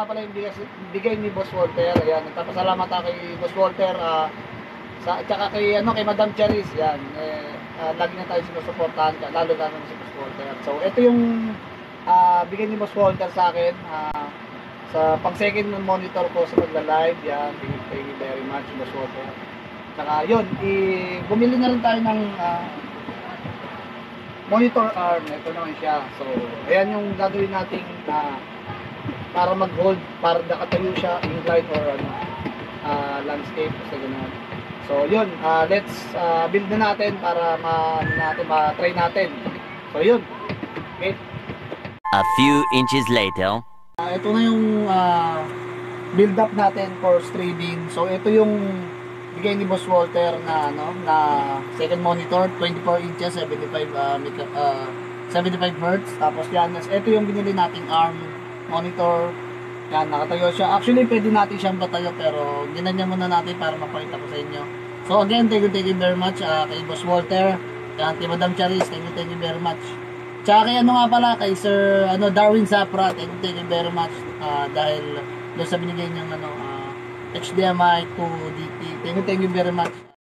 nga pala yung bigay ni Boss Walter. Ayan, nagpapasalamat ako kay Boss Walter. Tsaka kay, kay Madam Charis. Yan. Lagi na tayo sinusuportahan, lalo si Boss Walter. So, ito yung bigay ni Boss Walter sa akin. Sa pang second monitor ko sa pagla-live. Yan. Thank you very much, Boss Walter. Tsaka, yun. Bumili na rin tayo ng monitor arm. Ito naman siya. So, ayan yung gagawin natin para mag-hold, para nakatayo siya, incline or landscape. Kasi gano'n. So, yun. Let's build na natin para ma-try natin. So, yun. Okay. A few inches later. Ito na yung build up natin for streaming. So, ito yung bigay ni Boss Walter na second monitor, 24 inches, 75 Hz. Tapos yan, ito yung binili nating ARM monitor. Yan, nakatayo siya. Actually, pwede natin siyang batayo pero ginanyan muna natin para mapakita ko sa inyo. So again, thank you very much kay Boss Walter, kay Madam Charis, thank you very much. Tsaka kay nga pala, kay Sir Darwin Zapra, thank you very much dahil doon sa binigay niyang HDMI to DT. Thank you very much.